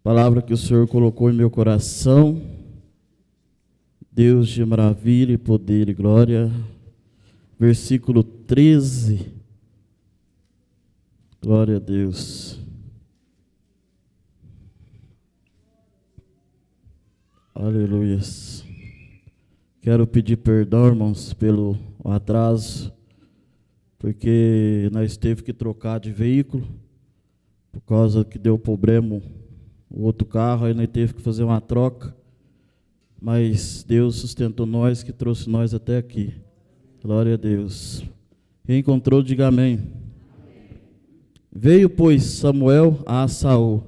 Palavra que o Senhor colocou em meu coração, Deus de maravilha e poder e glória, versículo 13, glória a Deus. Aleluias. Quero pedir perdão, irmãos, pelo atraso, porque nós teve que trocar de veículo, por causa que deu problema o outro carro, aí nós teve que fazer uma troca, mas Deus sustentou nós, que trouxe nós até aqui. Glória a Deus. Quem encontrou, diga amém. Veio, pois, Samuel a Saul,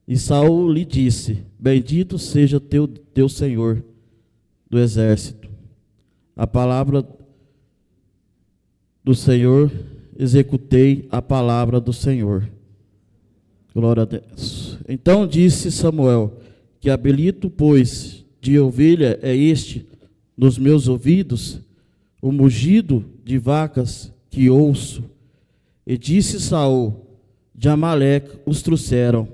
e Saul lhe disse: Bendito seja teu Senhor do exército. A palavra do Senhor, executei a palavra do Senhor. Glória a Deus. Então disse Samuel: Que habilito, pois, de ovelha é este nos meus ouvidos, o mugido de vacas que ouço. E disse Saul: De Amaleque os trouxeram,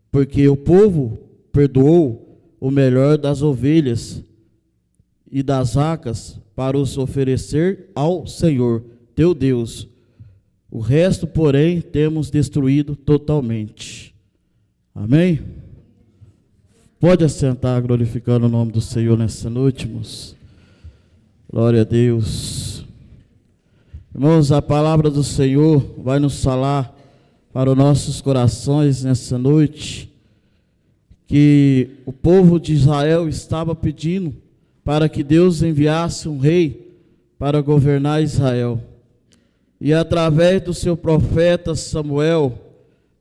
porque o povo perdoou o melhor das ovelhas e das vacas para os oferecer ao Senhor teu Deus. O resto, porém, temos destruído totalmente. Amém? Pode assentar, glorificando o nome do Senhor nessa noite, irmãos. Glória a Deus. Irmãos, a palavra do Senhor vai nos falar para os nossos corações nessa noite, que o povo de Israel estava pedindo para que Deus enviasse um rei para governar Israel. E através do seu profeta Samuel,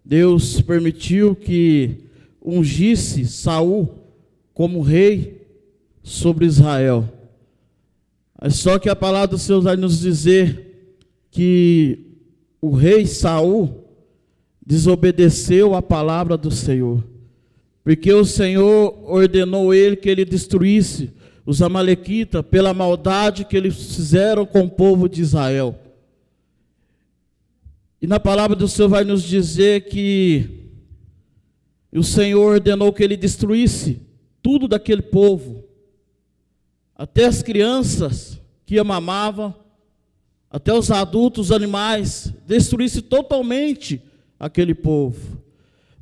Deus permitiu que ungisse Saul como rei sobre Israel. Só que a palavra do Senhor vai nos dizer que o rei Saul desobedeceu a palavra do Senhor, porque o Senhor ordenou ele que ele destruísse os amalequitas pela maldade que eles fizeram com o povo de Israel. E na palavra do Senhor vai nos dizer que o Senhor ordenou que ele destruísse tudo daquele povo, até as crianças que mamavam, até os adultos, os animais, destruísse totalmente aquele povo.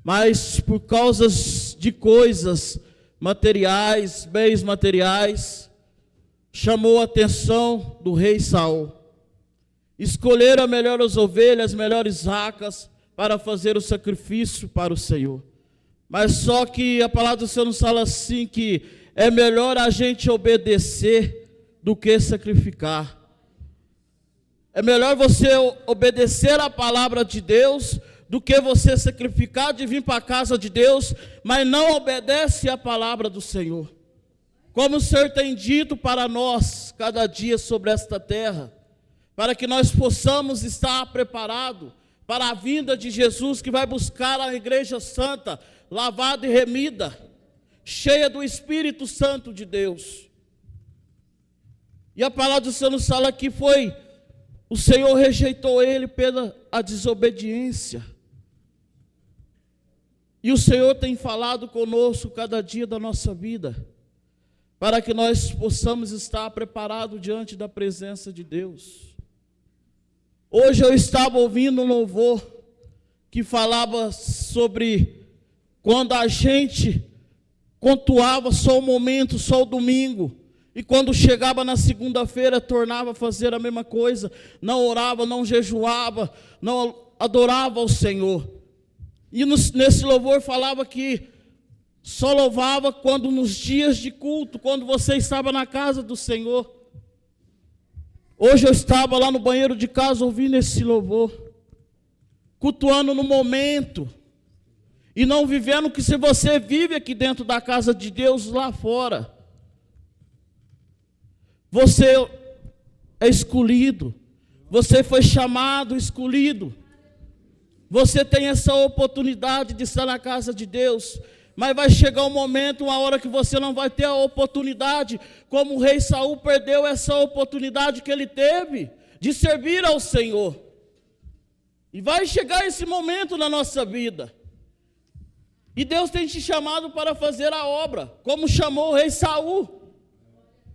Mas por causa de coisas materiais, bens materiais, chamou a atenção do rei Saul. Escolheram melhores ovelhas, melhores vacas para fazer o sacrifício para o Senhor. Mas só que a palavra do Senhor nos fala assim, que é melhor a gente obedecer do que sacrificar. É melhor você obedecer a palavra de Deus do que você sacrificar de vir para a casa de Deus, mas não obedece a palavra do Senhor. Como o Senhor tem dito para nós cada dia sobre esta terra, para que nós possamos estar preparados para a vinda de Jesus, que vai buscar a igreja santa, lavada e remida, cheia do Espírito Santo de Deus. E a palavra do Senhor nos fala que o Senhor rejeitou ele pela a desobediência. E o Senhor tem falado conosco cada dia da nossa vida, para que nós possamos estar preparados diante da presença de Deus. Hoje eu estava ouvindo um louvor que falava sobre quando a gente cultuava só o momento, só o domingo, e quando chegava na segunda-feira tornava a fazer a mesma coisa, não orava, não jejuava, não adorava ao Senhor. E nesse louvor falava que só louvava quando nos dias de culto, quando você estava na casa do Senhor. Hoje eu estava lá no banheiro de casa ouvindo esse louvor, cultuando no momento, e não vivendo que se você vive aqui dentro da casa de Deus, lá fora, você é escolhido, você foi chamado, escolhido, você tem essa oportunidade de estar na casa de Deus. Mas vai chegar um momento, uma hora que você não vai ter a oportunidade, como o rei Saul perdeu essa oportunidade que ele teve de servir ao Senhor. E vai chegar esse momento na nossa vida, E Deus tem te chamado para fazer a obra, como chamou o rei Saul,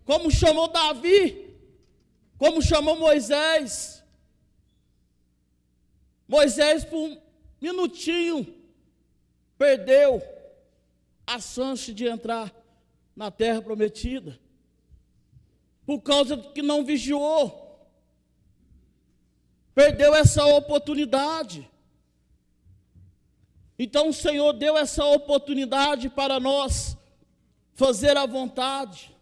como chamou Davi, como chamou Moisés. Moisés, por um minutinho, perdeu a chance de entrar na terra prometida, por causa de que não vigiou, perdeu essa oportunidade. Então o Senhor deu essa oportunidade para nós fazer a vontade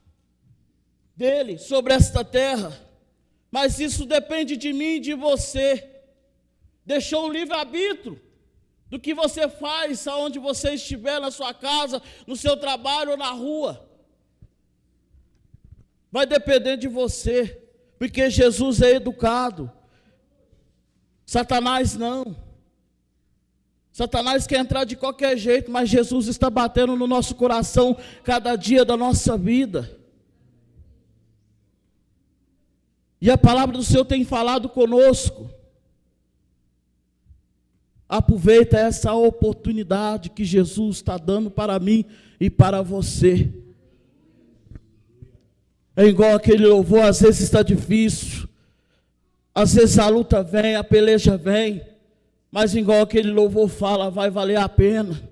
dEle sobre esta terra, mas isso depende de mim e de você. Deixou o livre-arbítrio do que você faz, aonde você estiver, na sua casa, no seu trabalho ou na rua. Vai depender de você, porque Jesus é educado, Satanás não. Satanás quer entrar de qualquer jeito, mas Jesus está batendo no nosso coração cada dia da nossa vida. E a palavra do Senhor tem falado conosco. Aproveita essa oportunidade que Jesus está dando para mim e para você. É igual aquele louvor, às vezes está difícil, às vezes a luta vem, a peleja vem, mas igual aquele louvor fala, vai valer a pena.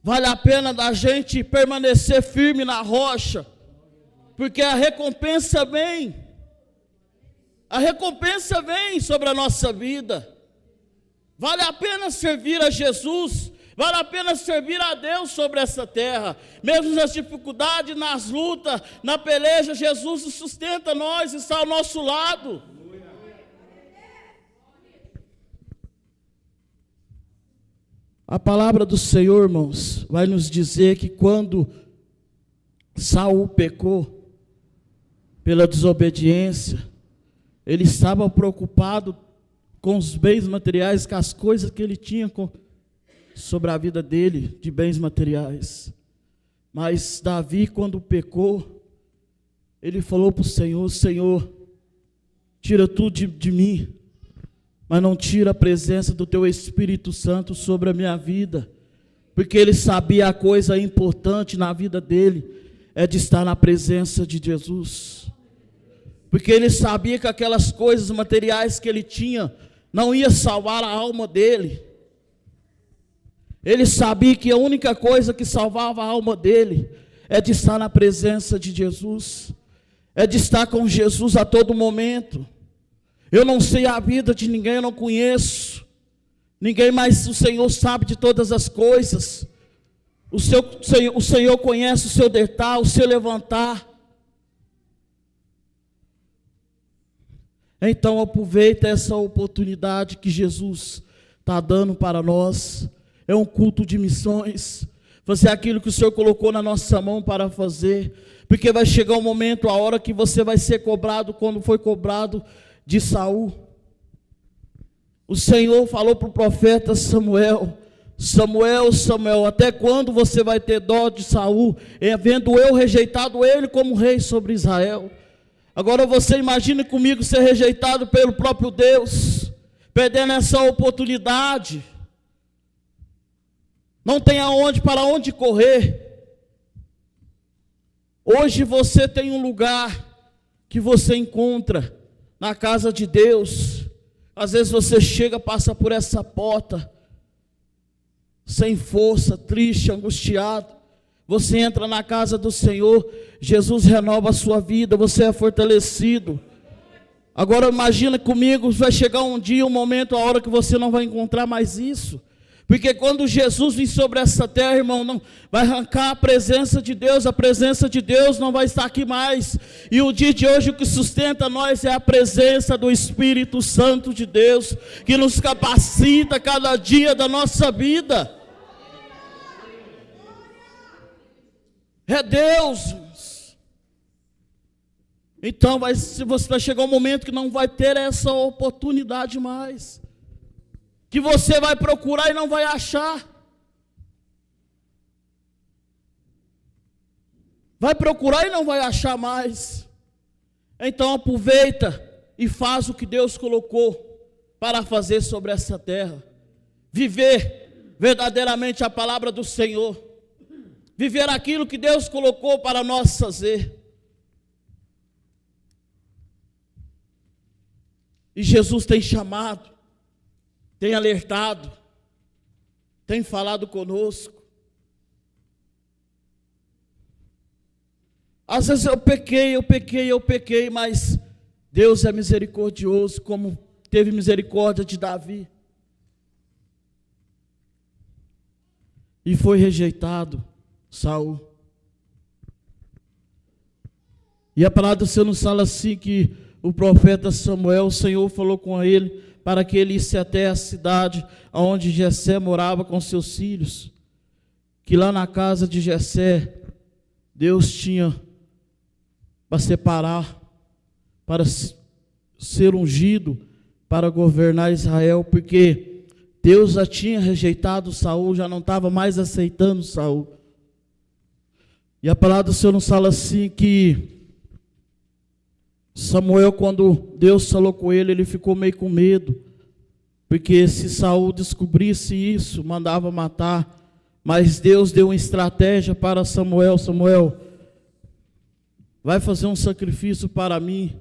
Vale a pena da gente permanecer firme na rocha, porque a recompensa vem. A recompensa vem sobre a nossa vida. Vale a pena servir a Jesus, vale a pena servir a Deus sobre essa terra. Mesmo nas dificuldades, nas lutas, na peleja, Jesus sustenta nós, está ao nosso lado. A palavra do Senhor, irmãos, vai nos dizer que quando Saul pecou pela desobediência, ele estava preocupado com os bens materiais, com as coisas que ele tinha sobre a vida dele, de bens materiais. Mas Davi, quando pecou, ele falou para o Senhor: Senhor, tira tudo de mim, mas não tira a presença do Teu Espírito Santo sobre a minha vida, porque ele sabia a coisa importante na vida dele, é de estar na presença de Jesus, porque ele sabia que aquelas coisas materiais que ele tinha, não ia salvar a alma dele. Ele sabia que a única coisa que salvava a alma dele é de estar na presença de Jesus, é de estar com Jesus a todo momento. Eu não sei a vida de ninguém, eu não conheço ninguém, mas o Senhor sabe de todas as coisas. O Senhor conhece o seu deitar, o seu levantar. Então aproveita essa oportunidade que Jesus está dando para nós. É um culto de missões, fazer aquilo que o Senhor colocou na nossa mão para fazer, porque vai chegar um momento, a hora que você vai ser cobrado, como foi cobrado de Saul. O Senhor falou para o profeta Samuel: Samuel, Samuel, até quando você vai ter dó de Saul, havendo eu rejeitado ele como rei sobre Israel? Agora você imagine comigo ser rejeitado pelo próprio Deus, perdendo essa oportunidade. Não tem para onde correr. Hoje você tem um lugar que você encontra na casa de Deus. Às vezes você chega, passa por essa porta, sem força, triste, angustiado. Você entra na casa do Senhor, Jesus renova a sua vida, você é fortalecido. Agora imagina comigo, vai chegar um dia, um momento, a hora que você não vai encontrar mais isso. Porque quando Jesus vir sobre essa terra, irmão, não vai arrancar a presença de Deus, a presença de Deus não vai estar aqui mais. E o dia de hoje o que sustenta nós é a presença do Espírito Santo de Deus, que nos capacita cada dia da nossa vida. É Deus. Então você vai chegar um momento que não vai ter essa oportunidade mais, que você vai procurar e não vai achar. Vai procurar e não vai achar mais. Então aproveita e faz o que Deus colocou para fazer sobre essa terra. Viver verdadeiramente a palavra do Senhor, viver aquilo que Deus colocou para nós fazer. E Jesus tem chamado, tem alertado, tem falado conosco. Às vezes eu pequei, mas Deus é misericordioso, como teve misericórdia de Davi. E foi rejeitado Saul. E a palavra do Senhor nos fala assim que o profeta Samuel, o Senhor falou com ele para que ele isse até a cidade onde Jessé morava com seus filhos, que lá na casa de Jessé Deus tinha para separar, para ser ungido, para governar Israel, porque Deus já tinha rejeitado Saul, já não estava mais aceitando Saul. E a palavra do Senhor nos fala assim que Samuel, quando Deus falou com ele, ele ficou meio com medo, porque se Saul descobrisse isso, mandava matar. Mas Deus deu uma estratégia para Samuel: Samuel, vai fazer um sacrifício para mim,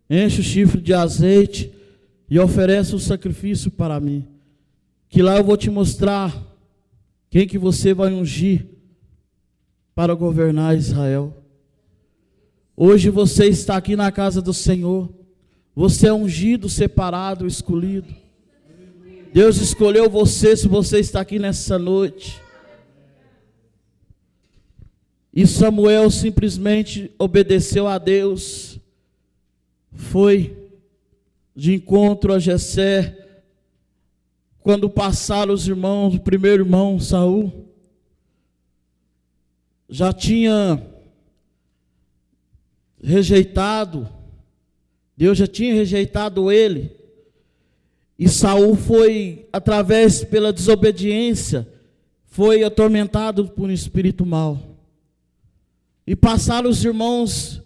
enche o chifre de azeite e oferece um sacrifício para mim, que lá eu vou te mostrar quem que você vai ungir para governar Israel. Hoje você está aqui na casa do Senhor, você é ungido, separado, escolhido. Deus escolheu você, se você está aqui nessa noite. E Samuel simplesmente obedeceu a Deus, foi de encontro a Jessé. Quando passaram os irmãos, o primeiro irmão, Saul, já tinha rejeitado, Deus já tinha rejeitado ele, e Saul foi, pela desobediência, foi atormentado por um espírito mau. E passaram os irmãos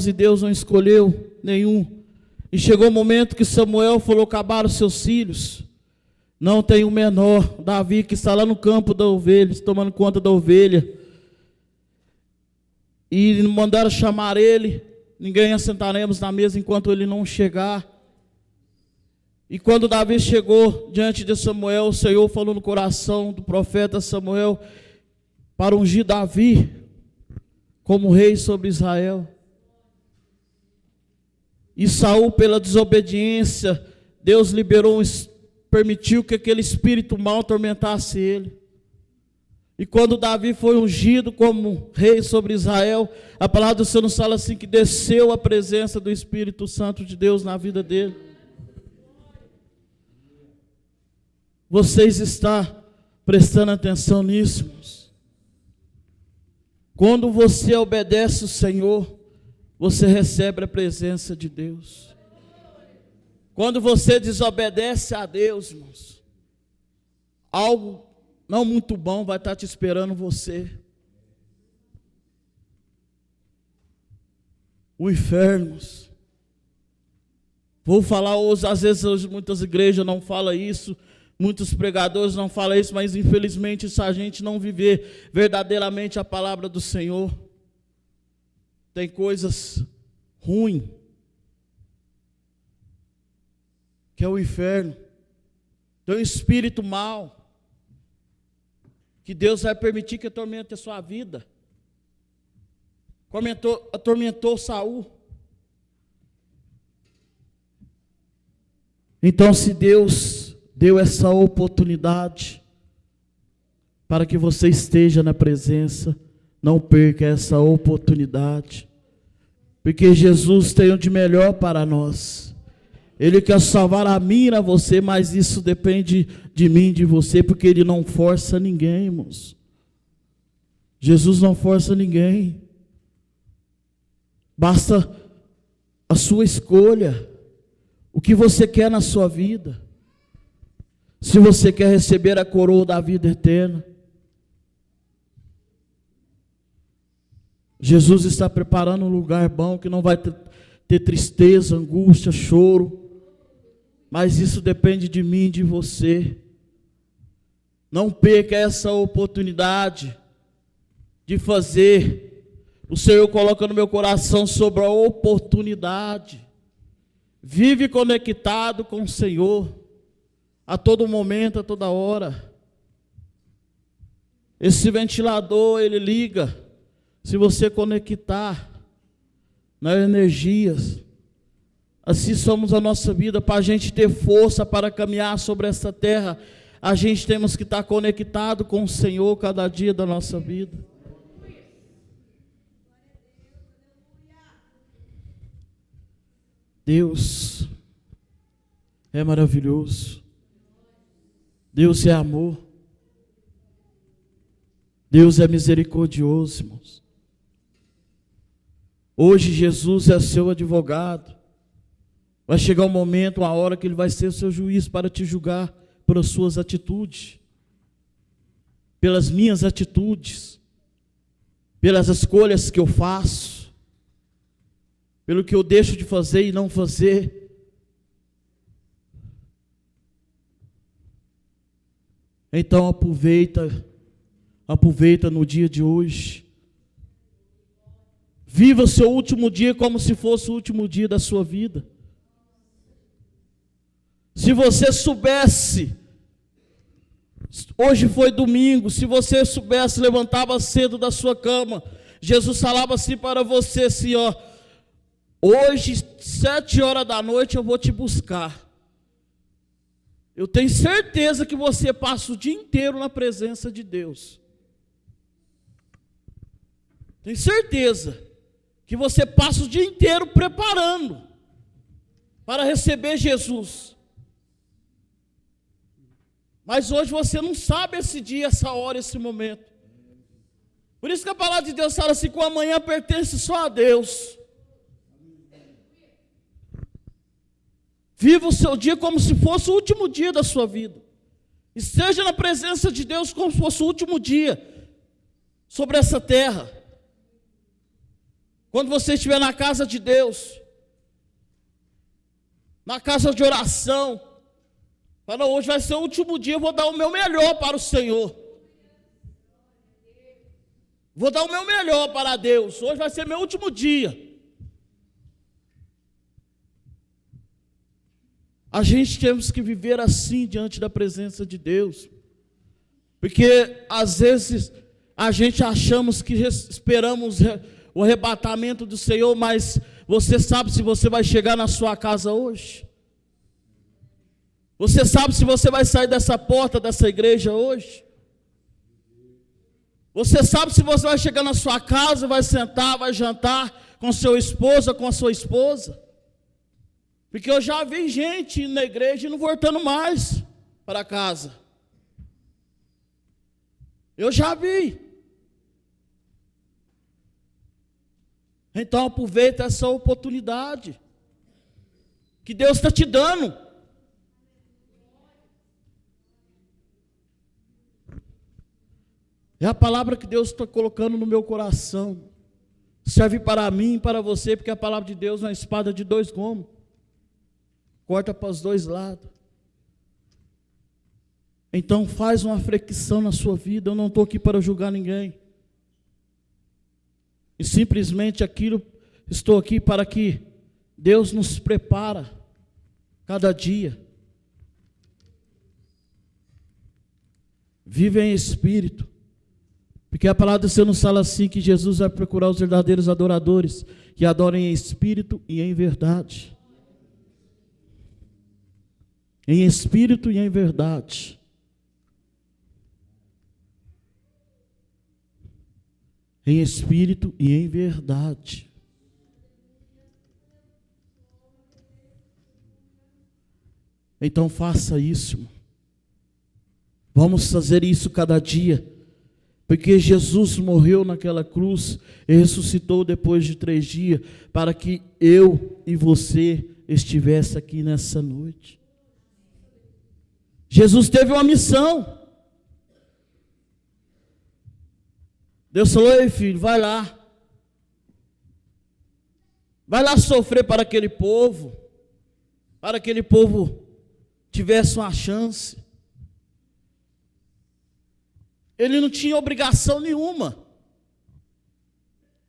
e Deus não escolheu nenhum. E chegou o momento que Samuel falou: acabaram os seus filhos, não tem o menor, Davi, que está lá no campo da ovelha, tomando conta da ovelha. E mandaram chamar ele, ninguém assentaremos na mesa enquanto ele não chegar. E quando Davi chegou diante de Samuel, o Senhor falou no coração do profeta Samuel para ungir Davi como rei sobre Israel. E Saul, pela desobediência, Deus permitiu que aquele espírito mau atormentasse ele. E quando Davi foi ungido como rei sobre Israel, a palavra do Senhor nos fala assim que desceu a presença do Espírito Santo de Deus na vida dele. Vocês estão prestando atenção nisso, irmãos? Quando você obedece o Senhor, você recebe a presença de Deus. Quando você desobedece a Deus, irmãos, algo não muito bom vai estar te esperando você. O inferno, irmãos. Vou falar hoje, às vezes hoje muitas igrejas não falam isso, muitos pregadores não falam isso, mas infelizmente se a gente não viver verdadeiramente a palavra do Senhor, tem coisas ruins, que é o inferno, tem um espírito mau, que Deus vai permitir que atormente a sua vida. Atormentou Saul. Então, se Deus deu essa oportunidade para que você esteja na presença, não perca essa oportunidade, porque Jesus tem o de melhor para nós. Ele quer salvar a mim e a você, mas isso depende de mim, de você, porque Ele não força ninguém, irmãos. Jesus não força ninguém. Basta a sua escolha, o que você quer na sua vida. Se você quer receber a coroa da vida eterna, Jesus está preparando um lugar bom, que não vai ter tristeza, angústia, choro. Mas isso depende de mim e de você. Não perca essa oportunidade de fazer. O Senhor coloca no meu coração sobre a oportunidade. Vive conectado com o Senhor a todo momento, a toda hora. Esse ventilador, ele liga se você conectar nas energias. Assim somos a nossa vida. Para a gente ter força para caminhar sobre essa terra, a gente temos que estar conectado com o Senhor cada dia da nossa vida. Deus é maravilhoso. Deus é amor. Deus é misericordioso, irmãos. Hoje Jesus é seu advogado. Vai chegar um momento, uma hora que Ele vai ser o seu juiz para te julgar pelas suas atitudes, pelas minhas atitudes, pelas escolhas que eu faço, pelo que eu deixo de fazer e não fazer. Então aproveita no dia de hoje. Viva o seu último dia como se fosse o último dia da sua vida. Se você soubesse, hoje foi domingo, se você soubesse, levantava cedo da sua cama, Jesus falava assim para você, assim, ó, hoje, 7 horas da noite, eu vou te buscar. Eu tenho certeza que você passa o dia inteiro na presença de Deus. Tenho certeza que você passa o dia inteiro preparando para receber Jesus. Mas hoje você não sabe esse dia, essa hora, esse momento. Por isso que a palavra de Deus fala assim, que o amanhã pertence só a Deus. Viva o seu dia como se fosse o último dia da sua vida. Esteja na presença de Deus como se fosse o último dia sobre essa terra. Quando você estiver na casa de Deus, na casa de oração, fala, hoje vai ser o último dia, eu vou dar o meu melhor para o Senhor. Vou dar o meu melhor para Deus. Hoje vai ser meu último dia. A gente temos que viver assim diante da presença de Deus. Porque às vezes a gente achamos que esperamos o arrebatamento do Senhor, mas você sabe se você vai chegar na sua casa hoje? Você sabe se você vai sair dessa porta, dessa igreja hoje? Você sabe se você vai chegar na sua casa, vai sentar, vai jantar com seu esposo, com a sua esposa? Porque eu já vi gente indo na igreja e não voltando mais para casa. Eu já vi. Então aproveita essa oportunidade que Deus está te dando. É a palavra que Deus está colocando no meu coração. Serve para mim e para você, porque a palavra de Deus é uma espada de 2 gumes. Corta para os 2 lados. Então faz uma flexão na sua vida. Eu não estou aqui para julgar ninguém. E simplesmente estou aqui para que Deus nos prepara cada dia. Vive em espírito. Porque a palavra do Senhor nos fala assim, que Jesus vai procurar os verdadeiros adoradores, que adorem em espírito e em verdade. Em espírito e em verdade. Em espírito e em verdade. Então faça isso, irmão. Vamos fazer isso cada dia. Porque Jesus morreu naquela cruz e ressuscitou depois de 3 dias, para que eu e você estivesse aqui nessa noite. Jesus teve uma missão. Deus falou, ei filho, vai lá. Vai lá sofrer para aquele povo tivesse uma chance. Ele não tinha obrigação nenhuma.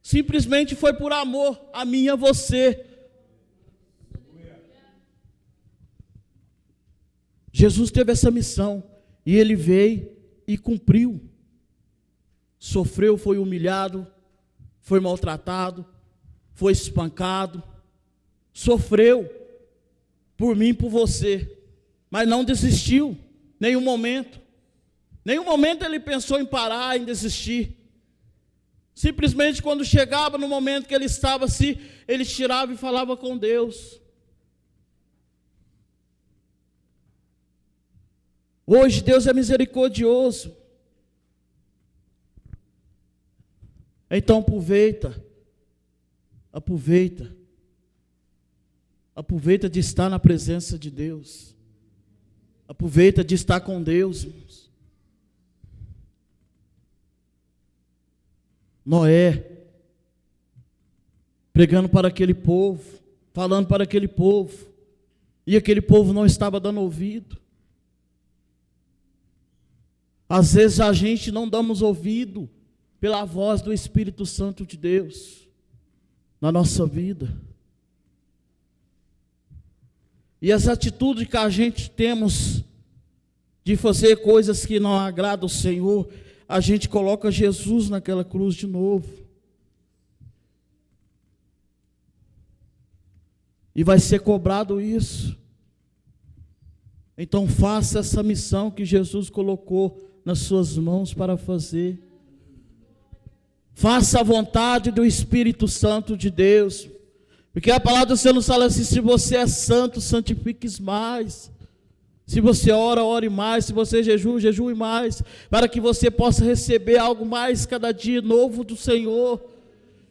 Simplesmente foi por amor a mim e a você. Jesus teve essa missão e ele veio e cumpriu. Sofreu, foi humilhado, foi maltratado, foi espancado, sofreu por mim e por você, mas não desistiu, nenhum momento. Nenhum momento ele pensou em parar, em desistir. Simplesmente quando chegava no momento que ele estava assim, ele tirava e falava com Deus. Hoje Deus é misericordioso. Então aproveita de estar na presença de Deus. Aproveita de estar com Deus, irmãos. Noé, pregando para aquele povo, falando para aquele povo, e aquele povo não estava dando ouvido. Às vezes a gente não damos ouvido pela voz do Espírito Santo de Deus na nossa vida. E as atitudes que a gente temos de fazer coisas que não agradam ao Senhor, a gente coloca Jesus naquela cruz de novo. E vai ser cobrado isso. Então faça essa missão que Jesus colocou nas suas mãos para fazer. Faça a vontade do Espírito Santo de Deus. Porque a palavra do Senhor nos fala assim: se você é santo, santifique mais. Se você ora, ore mais. Se você jejua, jejue mais. Para que você possa receber algo mais cada dia novo do Senhor.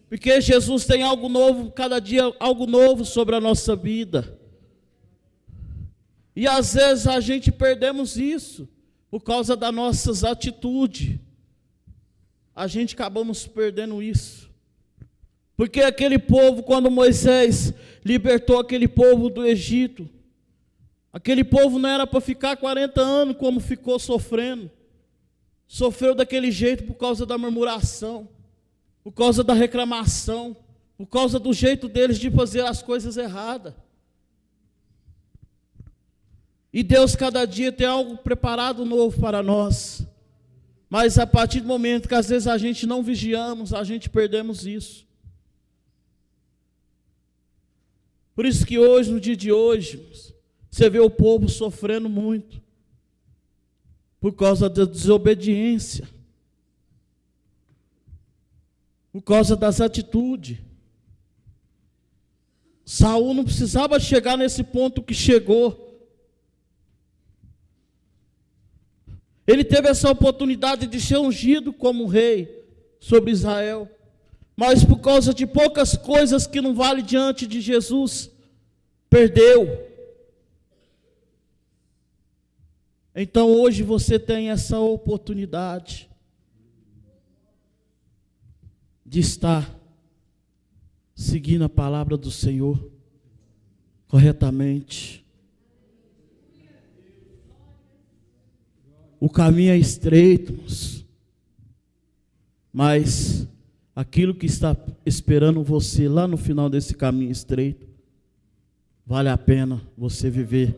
Porque Jesus tem algo novo, cada dia algo novo sobre a nossa vida. E às vezes a gente perdemos isso por causa das nossas atitudes. A gente acabamos perdendo isso. Porque aquele povo, quando Moisés libertou aquele povo do Egito, aquele povo não era para ficar 40 anos como ficou sofrendo. Sofreu daquele jeito por causa da murmuração, por causa da reclamação, por causa do jeito deles de fazer as coisas erradas. E Deus cada dia tem algo preparado novo para nós. Mas a partir do momento que às vezes a gente não vigiamos, a gente perdemos isso. Por isso que hoje, no dia de hoje, você vê o povo sofrendo muito. Por causa da desobediência. Por causa das atitudes. Saul não precisava chegar nesse ponto que chegou. Ele teve essa oportunidade de ser ungido como rei sobre Israel. Mas por causa de poucas coisas que não valem diante de Jesus, perdeu. Então hoje você tem essa oportunidade de estar seguindo a palavra do Senhor corretamente. O caminho é estreito, mas aquilo que está esperando você lá no final desse caminho estreito, vale a pena você viver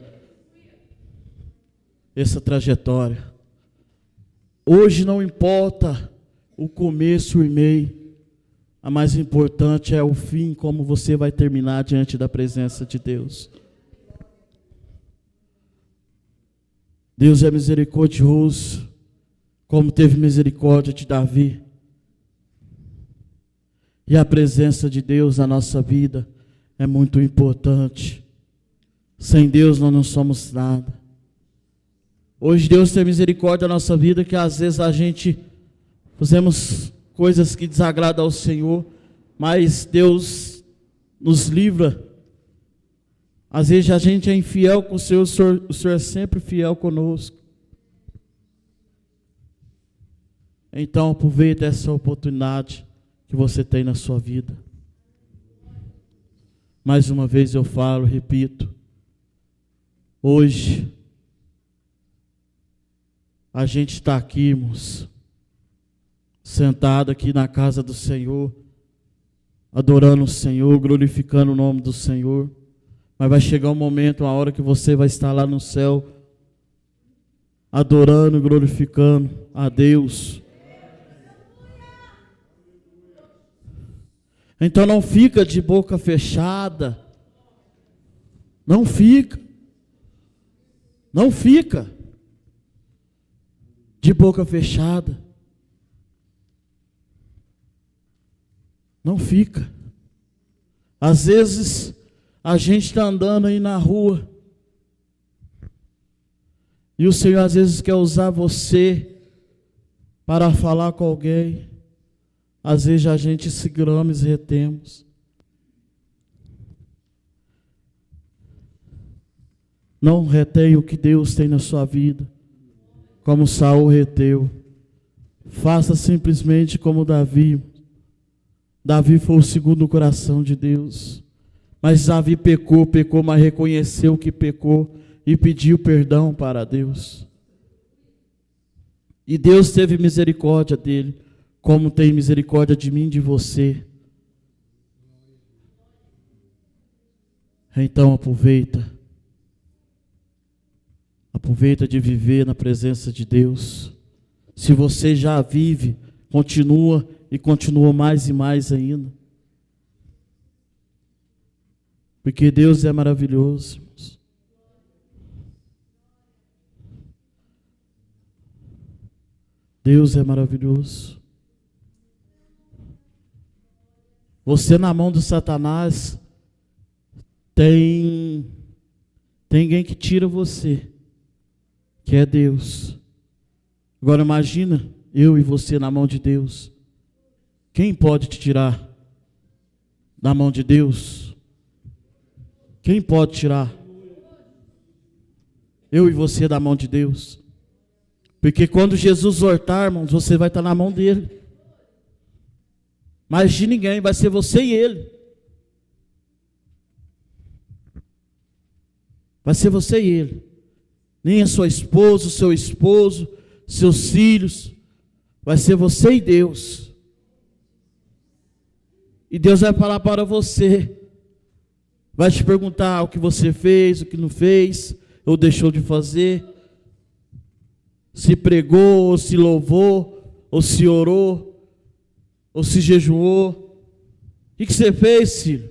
essa trajetória. Hoje não importa o começo e o meio, a mais importante é o fim, como você vai terminar diante da presença de Deus. Deus é misericordioso, como teve misericórdia de Davi. E a presença de Deus na nossa vida é muito importante. Sem Deus nós não somos nada. Hoje Deus tem misericórdia na nossa vida, que às vezes a gente fazemos coisas que desagradam ao Senhor, mas Deus nos livra. Às vezes a gente é infiel com o Senhor é sempre fiel conosco. Então aproveita essa oportunidade que você tem na sua vida. Mais uma vez eu falo, repito, hoje a gente está aqui, irmãos, sentado aqui na casa do Senhor, adorando o Senhor, glorificando o nome do Senhor. Mas vai chegar um momento, uma hora que você vai estar lá no céu, adorando, glorificando a Deus. Então não fica de boca fechada. Não fica. Não fica de boca fechada. Não fica. Às vezes a gente está andando aí na rua e o Senhor às vezes quer usar você para falar com alguém. Às vezes a gente seguramos e retemos. Não retém o que Deus tem na sua vida, como Saul reteu. Faça simplesmente como Davi. Davi foi o segundo coração de Deus. Mas Davi pecou, mas reconheceu que pecou e pediu perdão para Deus. E Deus teve misericórdia dele, como tem misericórdia de mim e de você. Então aproveita de viver na presença de Deus. Se você já vive, continua e continua mais e mais ainda. Porque Deus é maravilhoso, irmãos. Deus é maravilhoso. Você na mão do Satanás tem alguém que tira você, que é Deus. Agora imagina eu e você na mão de Deus. Quem pode te tirar da mão de Deus? Quem pode tirar eu e você da mão de Deus? Porque quando Jesus voltar, irmãos, você vai estar na mão dele. Mas de ninguém, vai ser você e ele. Vai ser você e ele. Nem a sua esposa, o seu esposo, seus filhos. Vai ser você e Deus. E Deus vai falar para você. Vai te perguntar o que você fez, o que não fez, ou deixou de fazer. Se pregou, ou se louvou, ou se orou, ou se jejuou. O que você fez, filho?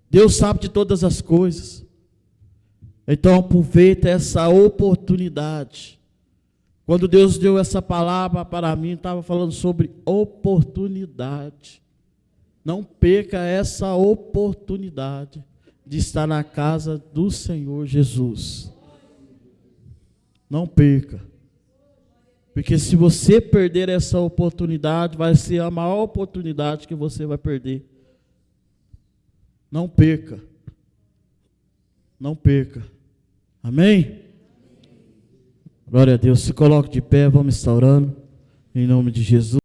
Deus sabe de todas as coisas. Então aproveita essa oportunidade. Quando Deus deu essa palavra para mim, estava falando sobre oportunidade. Não perca essa oportunidade de estar na casa do Senhor Jesus. Não perca. Porque se você perder essa oportunidade, vai ser a maior oportunidade que você vai perder. Não perca. Não perca. Amém? Glória a Deus. Se coloque de pé, vamos estar orando. Em nome de Jesus.